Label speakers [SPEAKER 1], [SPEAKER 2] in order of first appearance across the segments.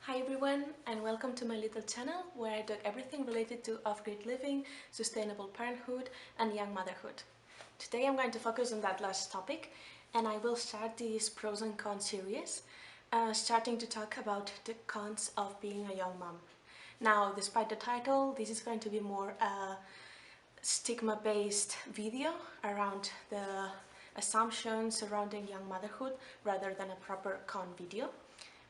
[SPEAKER 1] Hi everyone, and welcome to my little channel where I do everything related to off-grid living, sustainable parenthood and young motherhood. Today I'm going to focus on that last topic, and I will start this pros and cons series, starting to talk about the cons of being a young mom. Now, despite the title, this is going to be more a stigma-based video around the assumptions surrounding young motherhood rather than a proper con video.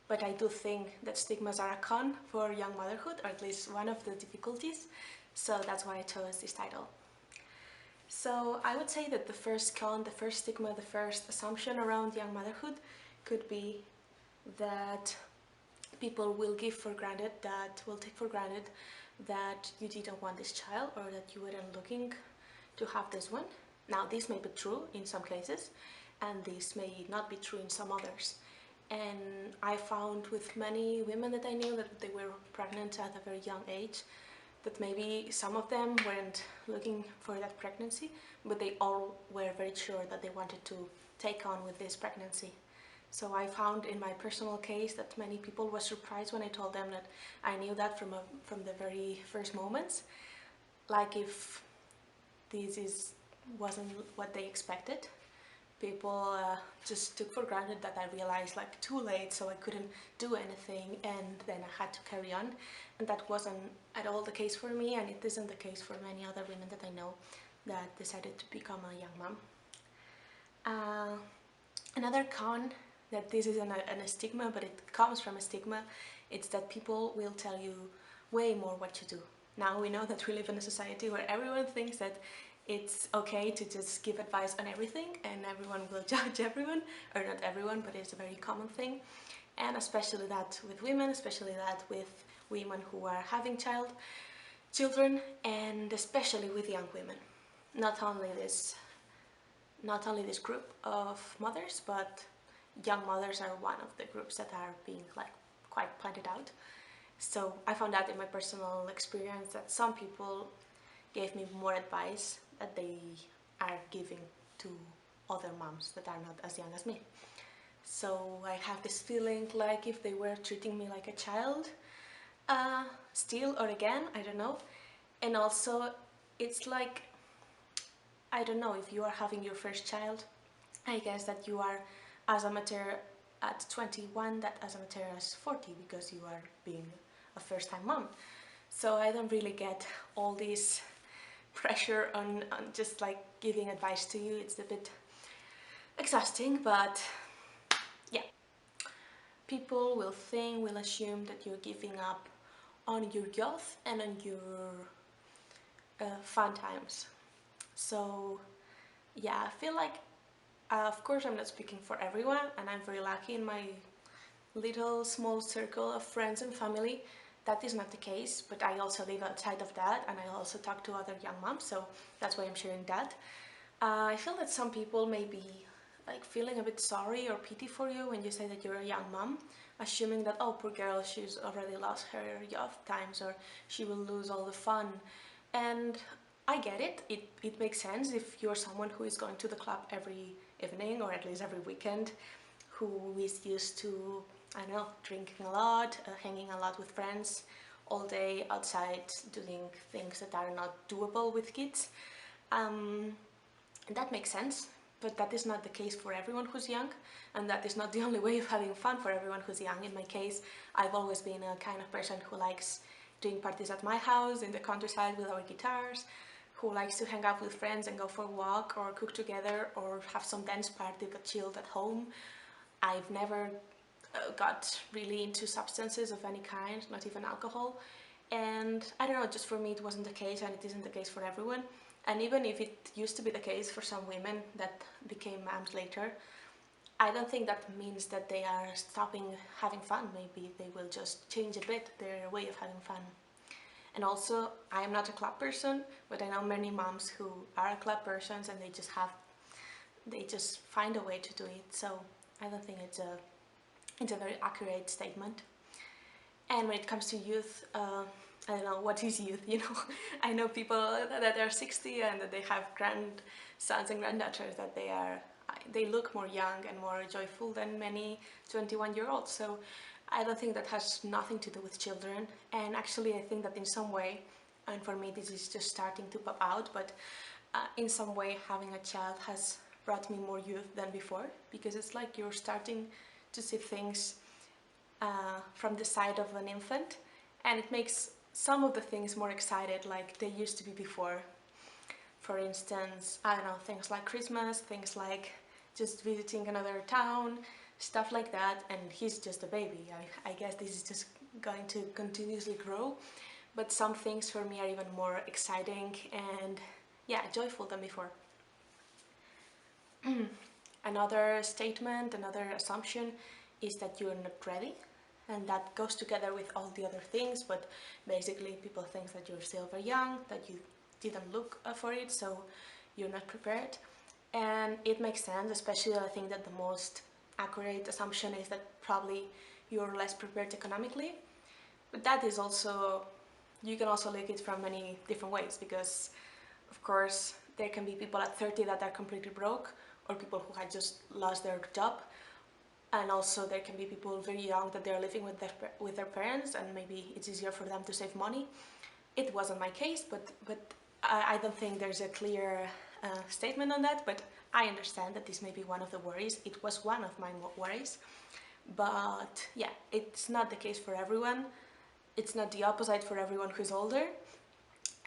[SPEAKER 1] But I do think that stigmas are a con for young motherhood, or at least one of the difficulties, so that's why I chose this title. So I would say that the first con, the first stigma, the first assumption around young motherhood could be that people will take for granted that you didn't want this child or that you weren't looking to have this one. Now, this may be true in some cases, and this may not be true in some others. And I found with many women that I knew that they were pregnant at a very young age, that maybe some of them weren't looking for that pregnancy, but they all were very sure that they wanted to take on with this pregnancy. So I found in my personal case that many people were surprised when I told them that I knew that from the very first moments, like if wasn't what they expected. People just took for granted that I realized like too late, so I couldn't do anything, and then I had to carry on. And that wasn't at all the case for me, and it isn't the case for many other women that I know that decided to become a young mom. Another con, that this isn't a stigma, but it comes from a stigma, it's that people will tell you way more what to do. Now we know that we live in a society where everyone thinks that it's okay to just give advice on everything and everyone will judge everyone, or not everyone, but it's a very common thing. And especially that with women, especially that with women who are having children, and especially with young women. Not only this group of mothers, but young mothers are one of the groups that are being quite pointed out. So I found out in my personal experience that some people gave me more advice that they are giving to other moms that are not as young as me. So I have this feeling like if they were treating me like a child, still or again, I don't know. And also it's like, I don't know, if you are having your first child, I guess that you are as amateur at 21 that as amateur as 40, because you are being a first-time mom. So I don't really get all this pressure on just like giving advice to you. It's a bit exhausting, but yeah. People will assume that you're giving up on your youth and on your fun times. So yeah, I feel like, of course I'm not speaking for everyone, and I'm very lucky in my little small circle of friends and family. That is not the case, but I also live outside of that, and I also talk to other young moms, so that's why I'm sharing that. I feel that some people may be like feeling a bit sorry or pity for you when you say that you're a young mom, assuming that, oh, poor girl, she's already lost her youth times, or she will lose all the fun. And I get it. It makes sense if you're someone who is going to the club every evening, or at least every weekend, who is used to, I don't know, drinking a lot, hanging a lot with friends, all day outside doing things that are not doable with kids. That makes sense, but that is not the case for everyone who's young, and that is not the only way of having fun for everyone who's young. In my case, I've always been a kind of person who likes doing parties at my house, in the countryside with our guitars, who likes to hang out with friends and go for a walk or cook together or have some dance party but chilled at home. I've never got really into substances of any kind, not even alcohol, and I don't know, just for me it wasn't the case, and it isn't the case for everyone. And even if it used to be the case for some women that became moms later, I don't think that means that they are stopping having fun. Maybe they will just change a bit their way of having fun. And also, I am not a club person, but I know many moms who are club persons, and they just find a way to do it. So I don't think it's a very accurate statement. And when it comes to youth, I don't know, what is youth, you know? I know people that are 60 and that they have grandsons and granddaughters that they look more young and more joyful than many 21-year-olds. So I don't think that has nothing to do with children, and actually I think that in some way, and for me this is just starting to pop out, but in some way having a child has brought me more youth than before, because it's like you're starting to see things from the side of an infant, and it makes some of the things more excited like they used to be before. For instance, I don't know, things like Christmas, things like just visiting another town, stuff like that, and he's just a baby. I guess this is just going to continuously grow, but some things for me are even more exciting and yeah, joyful than before. Another statement, another assumption is that you're not ready, and that goes together with all the other things, but basically people think that you're still very young, that you didn't look for it, so you're not prepared. And it makes sense, especially I think that the most accurate assumption is that probably you're less prepared economically, but that is also, you can also look at it from many different ways, because of course there can be people at 30 that are completely broke, or people who had just lost their job, and also there can be people very young that they're living with their parents and maybe it's easier for them to save money. It wasn't my case, but I don't think there's a clear statement on that, but I understand that this may be one of the worries. It was one of my worries, but yeah, it's not the case for everyone. It's not the opposite for everyone who's older,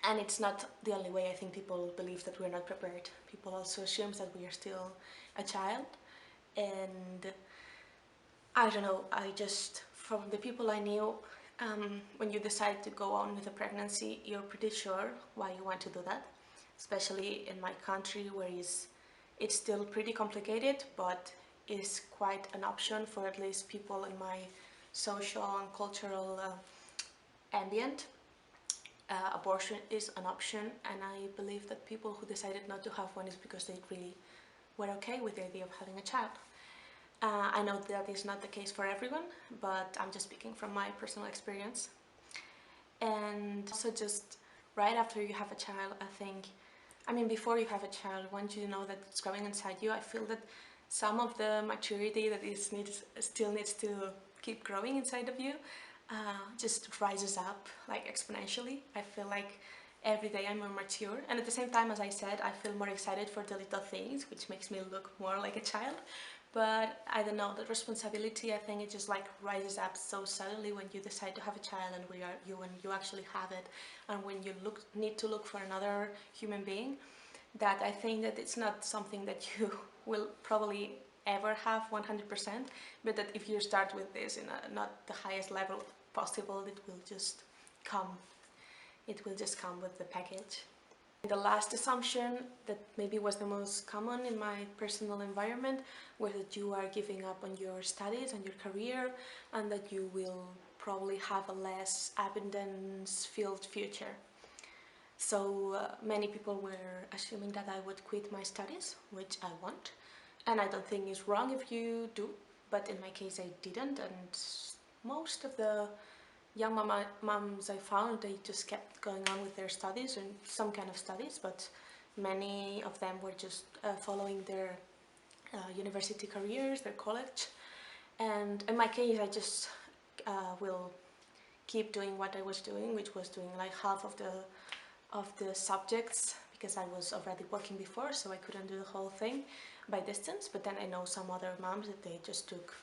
[SPEAKER 1] and it's not the only way I think people believe that we're not prepared. People also assume that we are still a child, and I don't know, I just, from the people I knew, when you decide to go on with a pregnancy, you're pretty sure why you want to do that, especially in my country where it's still pretty complicated, but is quite an option for at least people in my social and cultural ambient. Abortion is an option, and I believe that people who decided not to have one is because they really were okay with the idea of having a child. I know that is not the case for everyone, but I'm just speaking from my personal experience. And also just right after you have a child, I think, I mean before you have a child, once you know that it's growing inside you, I feel that some of the maturity that still needs to keep growing inside of you just rises up like exponentially. I feel like every day I'm more mature, and at the same time, as I said, I feel more excited for the little things, which makes me look more like a child. But I don't know, the responsibility, I think it just like rises up so suddenly when you decide to have a child, and when you actually have it, and when you need to look for another human being, that I think that it's not something that you will probably ever have 100%, but that if you start with this in not the highest level possible, it will just come. It will just come with the package. The last assumption that maybe was the most common in my personal environment was that you are giving up on your studies and your career, and that you will probably have a less abundance-filled future. So many people were assuming that I would quit my studies, which I won't, and I don't think it's wrong if you do, but in my case I didn't, and most of the young moms I found, they just kept going on with their studies and some kind of studies, but many of them were just following their university careers, their college. And in my case, I just will keep doing what I was doing, which was doing like half of the subjects, because I was already working before, so I couldn't do the whole thing by distance. But then I know some other moms that they just took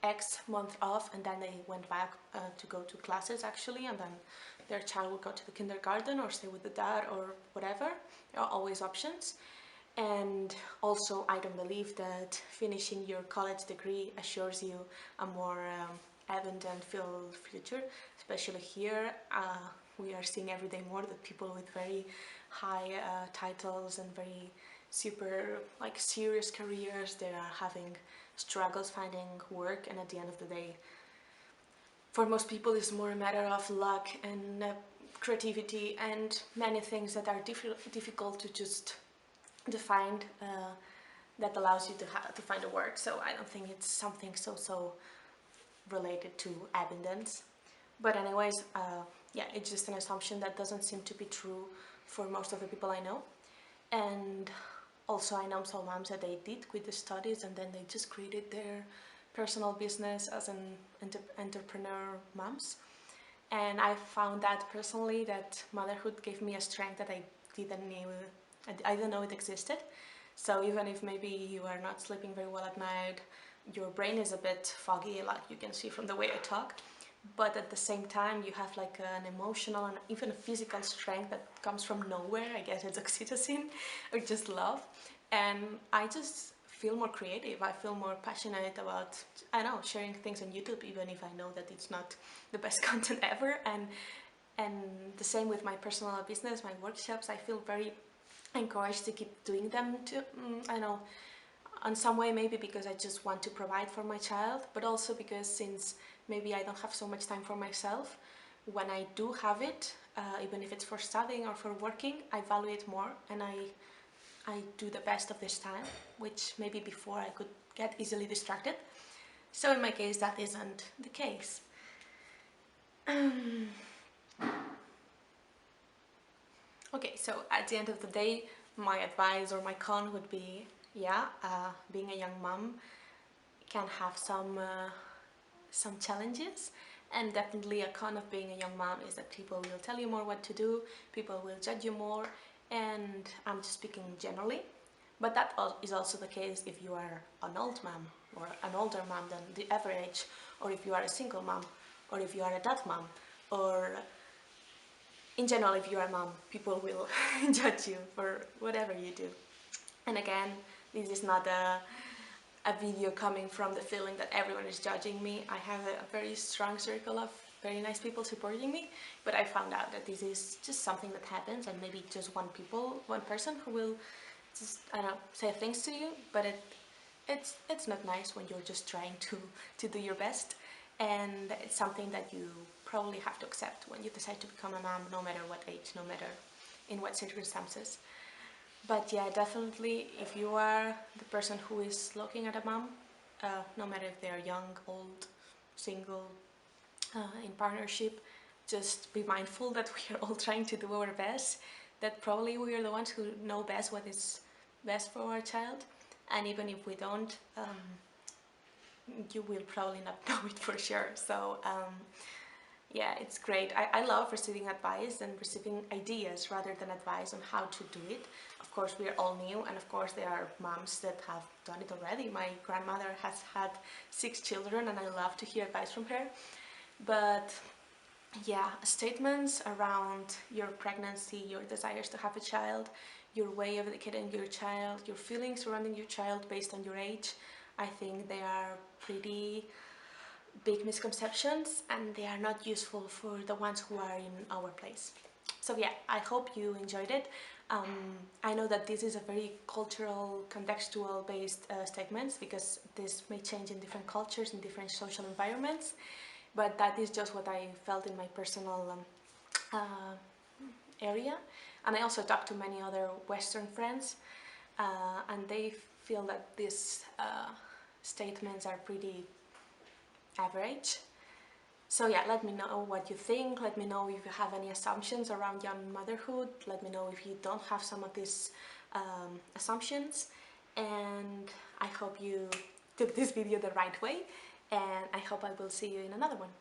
[SPEAKER 1] X month off, and then they went back to go to classes actually, and then their child would go to the kindergarten or stay with the dad or whatever. There are always options. And also, I don't believe that finishing your college degree assures you a more abundant-filled future, especially here. We are seeing every day more that people with very high titles and very super like serious careers, they are having struggles finding work, and at the end of the day, for most people it's more a matter of luck and creativity and many things that are difficult to just define, that allows you to find a work. So I don't think it's something so related to abundance. But anyways, yeah, it's just an assumption that doesn't seem to be true for most of the people I know. And also I know some moms that they did quit the studies and then they just created their personal business as an entrepreneur moms. And I found that personally that motherhood gave me a strength that I didn't know it existed. So even if maybe you are not sleeping very well at night, your brain is a bit foggy, like you can see from the way I talk, but at the same time you have like an emotional and even a physical strength that comes from nowhere. I guess it's oxytocin or just love. And I just feel more creative. I feel more passionate about, I don't know, sharing things on YouTube, even if I know that it's not the best content ever. And the same with my personal business, my workshops. I feel very encouraged to keep doing them too. I know, in some way maybe because I just want to provide for my child, but also because since maybe I don't have so much time for myself, when I do have it, even if it's for studying or for working, I value it more, and I do the best of this time, which maybe before I could get easily distracted. So in my case, that isn't the case. Okay, so at the end of the day, my advice or my con would be, yeah, being a young mom can have some challenges, and definitely a con of being a young mom is that people will tell you more what to do, people will judge you more, and I'm just speaking generally. But that is also the case if you are an old mom or an older mom than the average, or if you are a single mom, or if you are a dad mom, or in general if you are a mom, people will judge you for whatever you do. And again, this is not a video coming from the feeling that everyone is judging me. I have a very strong circle of very nice people supporting me, but I found out that this is just something that happens, and maybe just one person who will just, I don't know, say things to you, but it's not nice when you're just trying to do your best, and it's something that you probably have to accept when you decide to become a mom, no matter what age, no matter in what circumstances. But yeah, definitely, if you are the person who is looking at a mom, no matter if they are young, old, single, in partnership, just be mindful that we are all trying to do our best, that probably we are the ones who know best what is best for our child, and even if we don't, you will probably not know it for sure. So yeah, it's great. I love receiving advice and receiving ideas rather than advice on how to do it. Of course, we are all new, and of course there are moms that have done it already. My grandmother has had 6 children, and I love to hear advice from her. But yeah, statements around your pregnancy, your desires to have a child, your way of educating your child, your feelings surrounding your child based on your age, I think they are pretty big misconceptions, and they are not useful for the ones who are in our place. So yeah, I hope you enjoyed it. I know that this is a very cultural, contextual based statements, because this may change in different cultures, in different social environments, but that is just what I felt in my personal area. And I also talked to many other Western friends, and they feel that these statements are pretty average. So yeah, let me know what you think. Let me know if you have any assumptions around young motherhood. Let me know if you don't have some of these assumptions. And I hope you took this video the right way, and I hope I will see you in another one.